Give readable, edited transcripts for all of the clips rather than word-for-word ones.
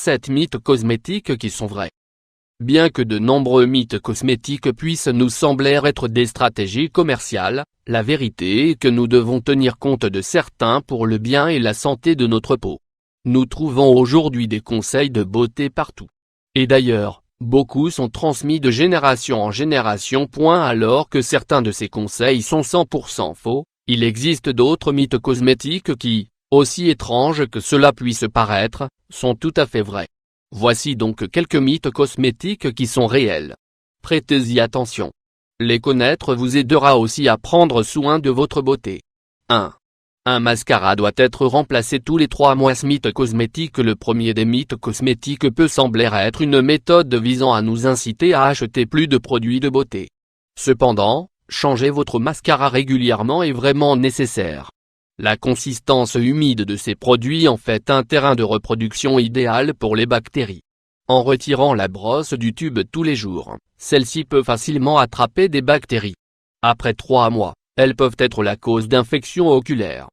7 mythes cosmétiques qui sont vrais. Bien que de nombreux mythes cosmétiques puissent nous sembler être des stratégies commerciales, la vérité est que nous devons tenir compte de certains pour le bien et la santé de notre peau. Nous trouvons aujourd'hui des conseils de beauté partout. Et d'ailleurs, beaucoup sont transmis de génération en génération. Alors que certains de ces conseils sont 100% faux, il existe d'autres mythes cosmétiques qui, aussi étranges que cela puisse paraître, sont tout à fait vrais. Voici donc quelques mythes cosmétiques qui sont réels. Prêtez-y attention. Les connaître vous aidera aussi à prendre soin de votre beauté. 1. Un mascara doit être remplacé tous les 3 mois. Ce mythe cosmétique. Le premier des mythes cosmétiques peut sembler être une méthode visant à nous inciter à acheter plus de produits de beauté. Cependant, changer votre mascara régulièrement est vraiment nécessaire. La consistance humide de ces produits en fait un terrain de reproduction idéal pour les bactéries. En retirant la brosse du tube tous les jours, celle-ci peut facilement attraper des bactéries. Après 3 mois, elles peuvent être la cause d'infections oculaires.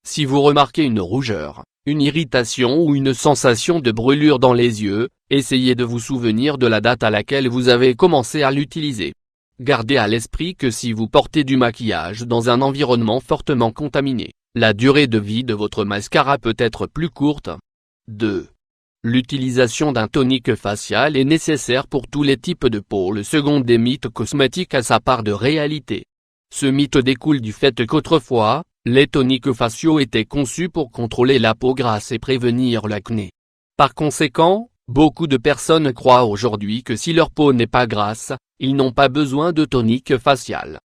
Si vous remarquez une rougeur, une irritation ou une sensation de brûlure dans les yeux, essayez de vous souvenir de la date à laquelle vous avez commencé à l'utiliser. Gardez à l'esprit que si vous portez du maquillage dans un environnement fortement contaminé, la durée de vie de votre mascara peut être plus courte. 2. L'utilisation d'un tonique facial est nécessaire pour tous les types de peau. Le second des mythes cosmétiques a sa part de réalité. Ce mythe découle du fait qu'autrefois, les toniques faciaux étaient conçus pour contrôler la peau grasse et prévenir l'acné. Par conséquent, beaucoup de personnes croient aujourd'hui que si leur peau n'est pas grasse, ils n'ont pas besoin de tonique facial.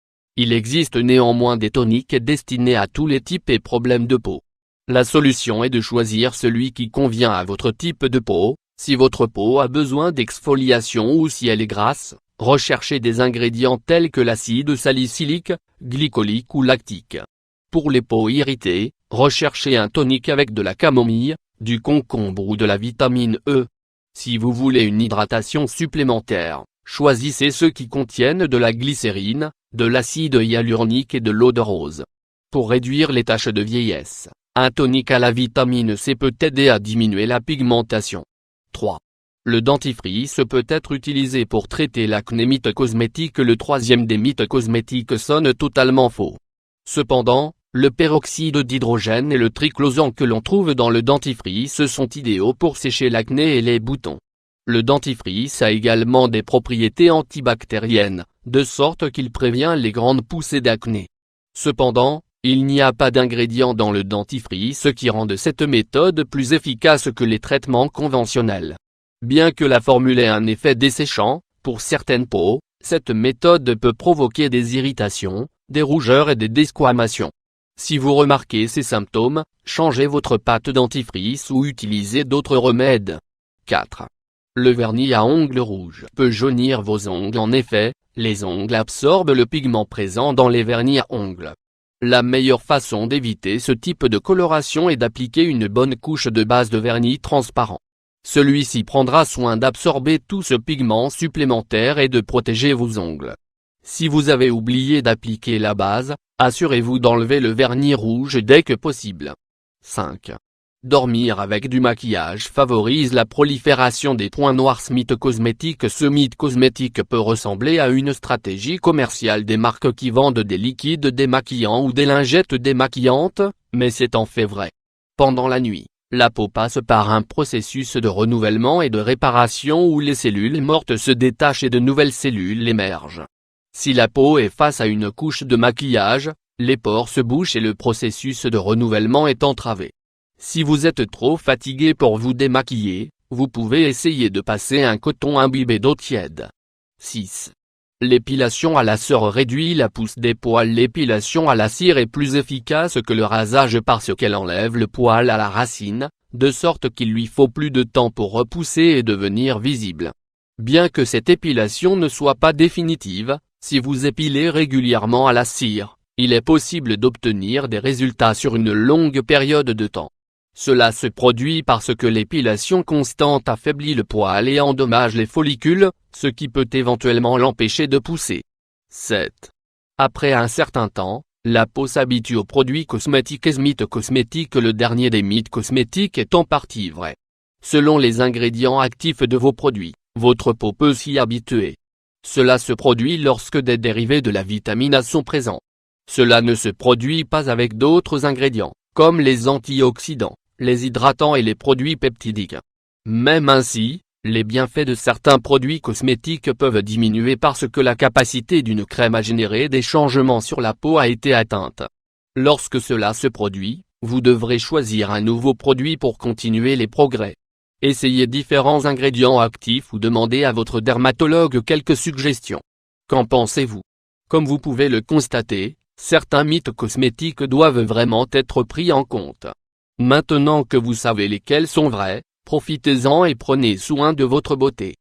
Il existe néanmoins des toniques destinés à tous les types et problèmes de peau. La solution est de choisir celui qui convient à votre type de peau. Si votre peau a besoin d'exfoliation ou si elle est grasse, recherchez des ingrédients tels que l'acide salicylique, glycolique ou lactique. Pour les peaux irritées, recherchez un tonique avec de la camomille, du concombre ou de la vitamine E. Si vous voulez une hydratation supplémentaire, choisissez ceux qui contiennent de la glycérine, de l'acide hyaluronique et de l'eau de rose. Pour réduire les taches de vieillesse, un tonique à la vitamine C peut aider à diminuer la pigmentation. 3. Le dentifrice peut être utilisé pour traiter l'acné. Mythe cosmétique. Le troisième des mythes cosmétiques sonne totalement faux. Cependant, le peroxyde d'hydrogène et le triclosan que l'on trouve dans le dentifrice sont idéaux pour sécher l'acné et les boutons. Le dentifrice a également des propriétés antibactériennes, de sorte qu'il prévient les grandes poussées d'acné. Cependant, il n'y a pas d'ingrédients dans le dentifrice qui rendent cette méthode plus efficace que les traitements conventionnels. Bien que la formule ait un effet desséchant, pour certaines peaux, cette méthode peut provoquer des irritations, des rougeurs et des desquamations. Si vous remarquez ces symptômes, changez votre pâte dentifrice ou utilisez d'autres remèdes. 4. Le vernis à ongles rouges peut jaunir vos ongles. En effet, les ongles absorbent le pigment présent dans les vernis à ongles. La meilleure façon d'éviter ce type de coloration est d'appliquer une bonne couche de base de vernis transparent. Celui-ci prendra soin d'absorber tout ce pigment supplémentaire et de protéger vos ongles. Si vous avez oublié d'appliquer la base, assurez-vous d'enlever le vernis rouge dès que possible. 5. Dormir avec du maquillage favorise la prolifération des points noirs. Ce mythe cosmétique. Ce mythe cosmétique peut ressembler à une stratégie commerciale des marques qui vendent des liquides démaquillants ou des lingettes démaquillantes, mais c'est en fait vrai. Pendant la nuit, la peau passe par un processus de renouvellement et de réparation où les cellules mortes se détachent et de nouvelles cellules émergent. Si la peau est face à une couche de maquillage, les pores se bouchent et le processus de renouvellement est entravé. Si vous êtes trop fatigué pour vous démaquiller, vous pouvez essayer de passer un coton imbibé d'eau tiède. 6. L'épilation à la cire réduit la pousse des poils. L'épilation à la cire est plus efficace que le rasage parce qu'elle enlève le poil à la racine, de sorte qu'il lui faut plus de temps pour repousser et devenir visible. Bien que cette épilation ne soit pas définitive, si vous épilez régulièrement à la cire, il est possible d'obtenir des résultats sur une longue période de temps. Cela se produit parce que l'épilation constante affaiblit le poil et endommage les follicules, ce qui peut éventuellement l'empêcher de pousser. 7. Après un certain temps, la peau s'habitue aux produits cosmétiques. Mythe cosmétique. Le dernier des mythes cosmétiques est en partie vrai. Selon les ingrédients actifs de vos produits, votre peau peut s'y habituer. Cela se produit lorsque des dérivés de la vitamine A sont présents. Cela ne se produit pas avec d'autres ingrédients, comme les antioxydants, les hydratants et les produits peptidiques. Même ainsi, les bienfaits de certains produits cosmétiques peuvent diminuer parce que la capacité d'une crème à générer des changements sur la peau a été atteinte. Lorsque cela se produit, vous devrez choisir un nouveau produit pour continuer les progrès. Essayez différents ingrédients actifs ou demandez à votre dermatologue quelques suggestions. Qu'en pensez-vous? Comme vous pouvez le constater, certains mythes cosmétiques doivent vraiment être pris en compte. Maintenant que vous savez lesquels sont vrais, profitez-en et prenez soin de votre beauté.